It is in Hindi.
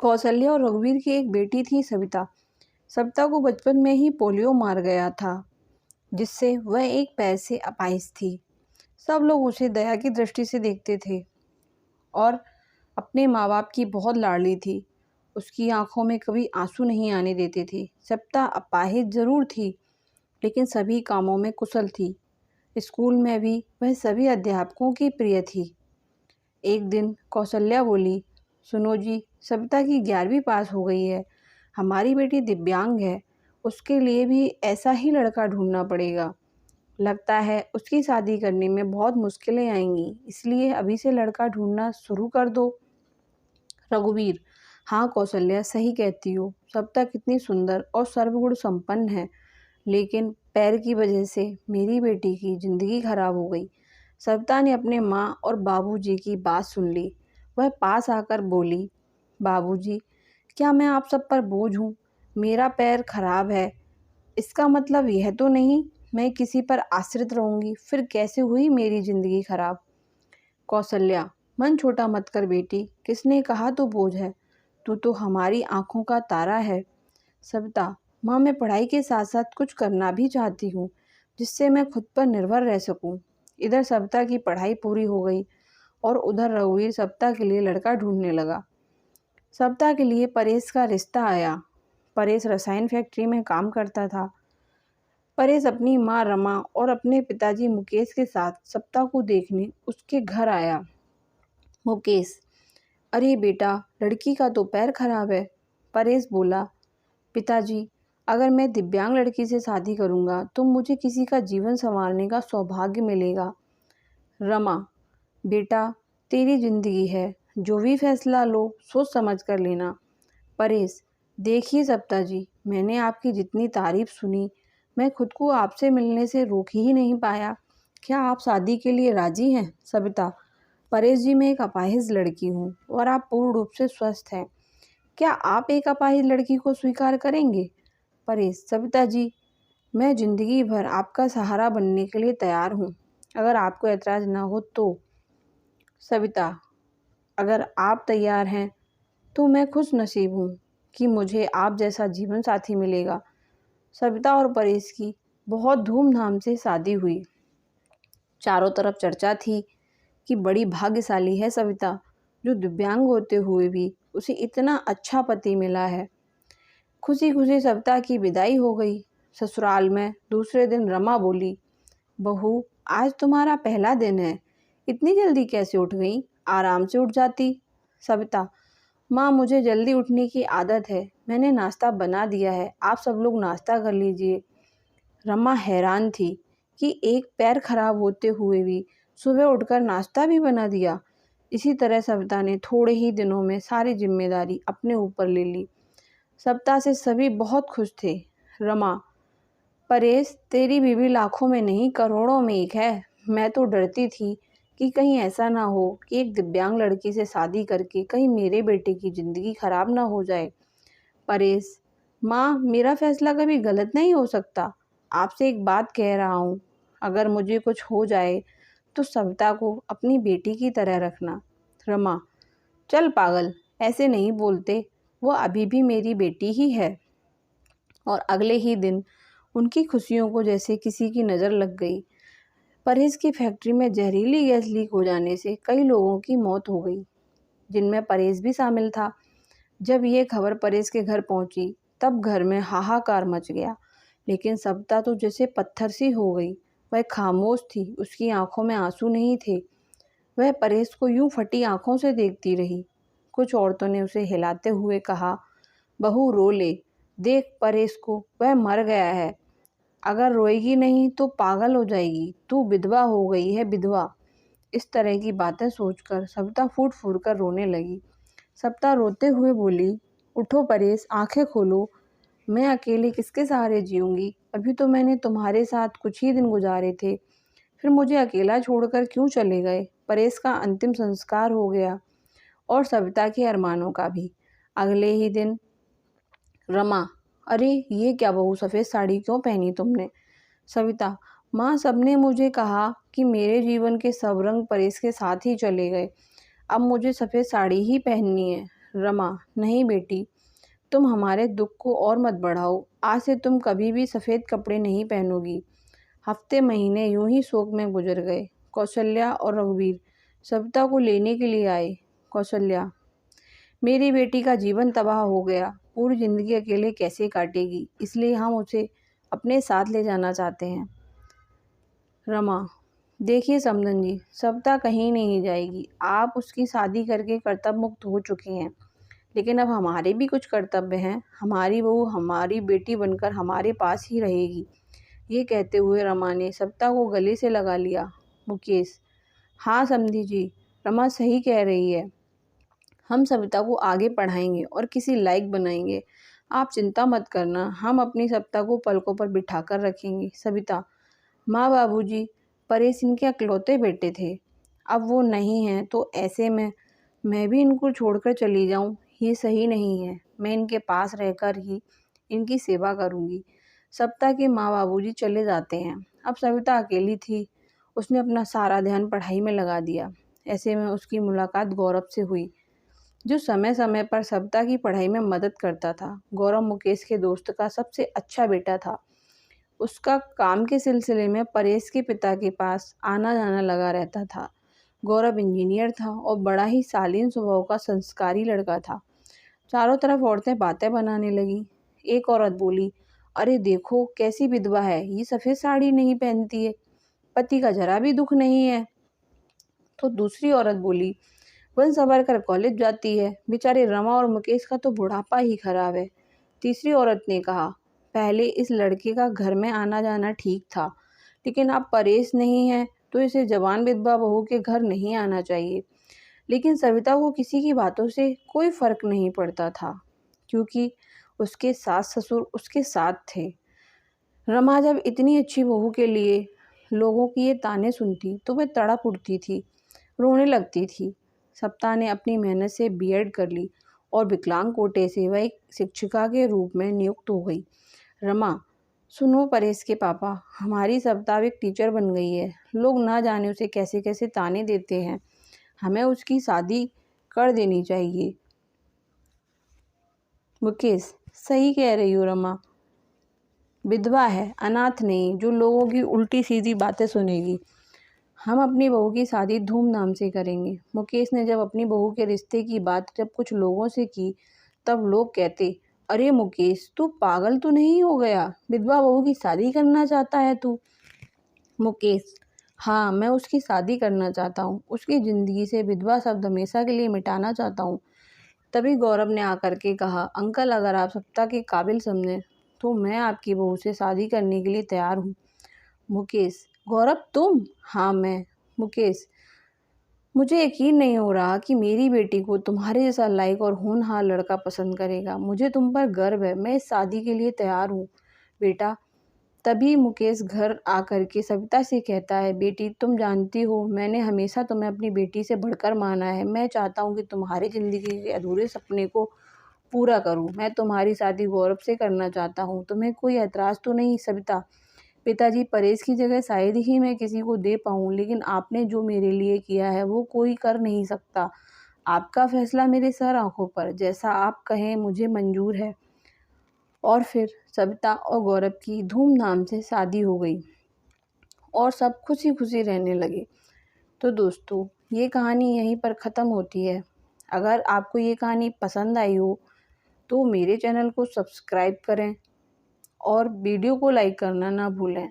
कौशल्या और रघुवीर की एक बेटी थी सविता। सविता को बचपन में ही पोलियो मार गया था, जिससे वह एक पैर से अपाहिज थी। सब लोग उसे दया की दृष्टि से देखते थे और अपने माँ बाप की बहुत लाडली थी। उसकी आंखों में कभी आंसू नहीं आने देते थे। सविता अपाहिज जरूर थी, लेकिन सभी कामों में कुशल थी। स्कूल में भी वह सभी अध्यापकों की प्रिय थी। एक दिन कौशल्या बोली, सुनो जी, सविता की 11वीं पास हो गई है। हमारी बेटी दिव्यांग है, उसके लिए भी ऐसा ही लड़का ढूंढना पड़ेगा। लगता है उसकी शादी करने में बहुत मुश्किलें आएंगी, इसलिए अभी से लड़का ढूंढना शुरू कर दो। रघुवीर, हाँ कौशल्या, सही कहती हो। सविता कितनी सुंदर और सर्वगुण संपन्न है, लेकिन पैर की वजह से मेरी बेटी की जिंदगी खराब हो गई। सविता ने अपने माँ और बाबूजी की बात सुन ली। वह पास आकर बोली, बाबूजी, क्या मैं आप सब पर बोझ हूँ? मेरा पैर खराब है, इसका मतलब यह तो नहीं मैं किसी पर आश्रित रहूंगी। फिर कैसे हुई मेरी जिंदगी खराब? कौशल्या, मन छोटा मत कर बेटी, किसने कहा तू बोझ है? तू तो हमारी आंखों का तारा है। सविता, माँ, मैं पढ़ाई के साथ साथ कुछ करना भी चाहती हूँ, जिससे मैं खुद पर निर्भर रह सकूँ। इधर सविता की पढ़ाई पूरी हो गई और उधर रघुवीर सविता के लिए लड़का ढूंढने लगा। सविता के लिए परेश का रिश्ता आया। परेश रसायन फैक्ट्री में काम करता था। परेश अपनी माँ रमा और अपने पिताजी मुकेश के साथ सविता को देखने उसके घर आया। मुकेश, अरे बेटा, लड़की का तो पैर खराब है। परेश बोला, पिताजी, अगर मैं दिव्यांग लड़की से शादी करूंगा तो मुझे किसी का जीवन संवारने का सौभाग्य मिलेगा। रमा, बेटा, तेरी जिंदगी है, जो भी फैसला लो सोच समझ कर लेना। परेश, देखिए सविता जी, मैंने आपकी जितनी तारीफ सुनी, मैं खुद को आपसे मिलने से रोक ही नहीं पाया। क्या आप शादी के लिए राजी हैं? सविता, परेश जी, मैं एक अपाहिज लड़की हूँ और आप पूर्ण रूप से स्वस्थ हैं। क्या आप एक अपाहिज लड़की को स्वीकार करेंगे? परेश, सविता जी, मैं जिंदगी भर आपका सहारा बनने के लिए तैयार हूँ, अगर आपको ऐतराज ना हो तो। सविता, अगर आप तैयार हैं तो मैं खुश नसीब हूँ कि मुझे आप जैसा जीवन साथी मिलेगा। सविता और परेश की बहुत धूमधाम से शादी हुई। चारों तरफ चर्चा थी कि बड़ी भाग्यशाली है सविता, जो दिव्यांग होते हुए भी उसे इतना अच्छा पति मिला है। खुशी खुशी सविता की विदाई हो गई। ससुराल में दूसरे दिन रमा बोली, बहू, आज तुम्हारा पहला दिन है, इतनी जल्दी कैसे उठ गई? आराम से उठ जाती। सविता, माँ, मुझे जल्दी उठने की आदत है, मैंने नाश्ता बना दिया है, आप सब लोग नाश्ता कर लीजिए। रमा हैरान थी कि एक पैर खराब होते हुए भी सुबह उठकर नाश्ता भी बना दिया। इसी तरह सविता ने थोड़े ही दिनों में सारी जिम्मेदारी अपने ऊपर ले ली। सविता से सभी बहुत खुश थे। रमा, परेश, तेरी बीवी लाखों में नहीं करोड़ों में एक है। मैं तो डरती थी कि कहीं ऐसा ना हो कि एक दिव्यांग लड़की से शादी करके कहीं मेरे बेटे की ज़िंदगी खराब ना हो जाए। परेश, माँ, मेरा फैसला कभी गलत नहीं हो सकता। आपसे एक बात कह रहा हूँ, अगर मुझे कुछ हो जाए तो सविता को अपनी बेटी की तरह रखना। रमा, चल पागल, ऐसे नहीं बोलते, वो अभी भी मेरी बेटी ही है। और अगले ही दिन उनकी खुशियों को जैसे किसी की नज़र लग गई। परेश की फैक्ट्री में जहरीली गैस लीक हो जाने से कई लोगों की मौत हो गई, जिनमें परेश भी शामिल था। जब ये खबर परेश के घर पहुंची, तब घर में हाहाकार मच गया। लेकिन सविता तो जैसे पत्थर सी हो गई। वह खामोश थी, उसकी आंखों में आंसू नहीं थे। वह परेश को यूं फटी आंखों से देखती रही। कुछ औरतों ने उसे हिलाते हुए कहा, बहू रो ले, देख परेश को, वह मर गया है, अगर रोएगी नहीं तो पागल हो जाएगी, तू विधवा हो गई है, विधवा। इस तरह की बातें सोचकर सविता फूट फूट कर रोने लगी। सविता रोते हुए बोली, उठो परेश, आंखें खोलो, मैं अकेले किसके सहारे जीऊँगी? अभी तो मैंने तुम्हारे साथ कुछ ही दिन गुजारे थे, फिर मुझे अकेला छोड़कर क्यों चले गए? परेश का अंतिम संस्कार हो गया और सविता के अरमानों का भी। अगले ही दिन रमा, अरे ये क्या बहू, सफ़ेद साड़ी क्यों पहनी तुमने? सविता, माँ, सबने मुझे कहा कि मेरे जीवन के सब रंग परेश के साथ ही चले गए, अब मुझे सफ़ेद साड़ी ही पहननी है। रमा, नहीं बेटी, तुम हमारे दुख को और मत बढ़ाओ। आज से तुम कभी भी सफ़ेद कपड़े नहीं पहनोगी। हफ्ते महीने यूं ही शोक में गुजर गए। कौशल्या और रघुवीर सविता को लेने के लिए आए। कौशल्या, मेरी बेटी का जीवन तबाह हो गया, पूरी ज़िंदगी अकेले कैसे काटेगी, इसलिए हम उसे अपने साथ ले जाना चाहते हैं। रमा, देखिए समदन जी, सविता कहीं नहीं जाएगी। आप उसकी शादी करके कर्तव्य मुक्त हो चुके हैं, लेकिन अब हमारे भी कुछ कर्तव्य हैं। हमारी बहू हमारी बेटी बनकर हमारे पास ही रहेगी। ये कहते हुए रमा ने सविता को गले से लगा लिया। मुकेश, हाँ समधी जी, रमा सही कह रही है। हम सविता को आगे पढ़ाएंगे और किसी लायक बनाएंगे। आप चिंता मत करना, हम अपनी सविता को पलकों पर बिठा कर रखेंगे। सविता, माँ बाबूजी, परेश इनके इकलौते बेटे थे, अब वो नहीं हैं, तो ऐसे में मैं भी इनको छोड़कर चली जाऊं, ये सही नहीं है। मैं इनके पास रहकर ही इनकी सेवा करूंगी। सविता के माँ बाबूजी चले जाते हैं। अब सविता अकेली थी। उसने अपना सारा ध्यान पढ़ाई में लगा दिया। ऐसे में उसकी मुलाकात गौरव से हुई, जो समय समय पर सविता की पढ़ाई में मदद करता था। गौरव मुकेश के दोस्त का सबसे अच्छा बेटा था। उसका काम के सिलसिले में परेश के पिता के पास आना जाना लगा रहता था। गौरव इंजीनियर था और बड़ा ही शालीन स्वभाव का संस्कारी लड़का था। चारों तरफ औरतें बातें बनाने लगी। एक औरत बोली, अरे देखो कैसी विधवा है, ये सफ़ेद साड़ी नहीं पहनती है, पति का जरा भी दुख नहीं है। तो दूसरी औरत बोली, वन संवर कर कॉलेज जाती है, बेचारे रमा और मुकेश का तो बुढ़ापा ही खराब है। तीसरी औरत ने कहा, पहले इस लड़के का घर में आना जाना ठीक था, लेकिन अब परेश नहीं है तो इसे जवान विधवा बहू के घर नहीं आना चाहिए। लेकिन सविता को किसी की बातों से कोई फर्क नहीं पड़ता था, क्योंकि उसके सास ससुर उसके साथ थे। रमा जब इतनी अच्छी बहू के लिए लोगों की ये ताने सुनती तो वह तड़प उठती थी, रोने लगती थी। सविता ने अपनी मेहनत से बीएड कर ली और विकलांग कोटे से वह एक शिक्षिका के रूप में नियुक्त हो गई। रमा, सुनो परेश के पापा, हमारी सविता एक टीचर बन गई है। लोग ना जाने उसे कैसे कैसे ताने देते हैं। हमें उसकी शादी कर देनी चाहिए। मुकेश, सही कह रही हो रमा, विधवा है, अनाथ नहीं, जो लोगों की उल्टी सीधी बातें सुनेगी। हम अपनी बहू की शादी धूमधाम से करेंगे। मुकेश ने जब अपनी बहू के रिश्ते की बात जब कुछ लोगों से की, तब लोग कहते, अरे मुकेश, तू पागल तो नहीं हो गया, विधवा बहू की शादी करना चाहता है तू। मुकेश, हाँ, मैं उसकी शादी करना चाहता हूँ, उसकी ज़िंदगी से विधवा शब्द हमेशा के लिए मिटाना चाहता हूँ। तभी गौरव ने आकर के कहा, अंकल, अगर आप सविता के काबिल समझें तो मैं आपकी बहू से शादी करने के लिए तैयार हूँ। मुकेश, गौरव तुम? हाँ मैं। मुकेश, मुझे यकीन नहीं हो रहा कि मेरी बेटी को तुम्हारे जैसा लायक और होनहार लड़का पसंद करेगा। मुझे तुम पर गर्व है, मैं इस शादी के लिए तैयार हूँ बेटा। तभी मुकेश घर आकर के सविता से कहता है, बेटी तुम जानती हो मैंने हमेशा तुम्हें अपनी बेटी से बढ़कर माना है। मैं चाहता हूँ कि तुम्हारी ज़िंदगी के अधूरे सपने को पूरा करूँ। मैं तुम्हारी शादी गौरव से करना चाहता हूँ। तुम्हें कोई ऐतराज़ तो नहीं सविता? पिताजी, परेश की जगह शायद ही मैं किसी को दे पाऊँ, लेकिन आपने जो मेरे लिए किया है वो कोई कर नहीं सकता। आपका फैसला मेरे सर आँखों पर, जैसा आप कहें मुझे मंजूर है। और फिर सविता और गौरव की धूमधाम से शादी हो गई और सब खुशी खुशी रहने लगे। तो दोस्तों, ये कहानी यहीं पर ख़त्म होती है। अगर आपको ये कहानी पसंद आई हो तो मेरे चैनल को सब्सक्राइब करें और वीडियो को लाइक करना ना भूलें।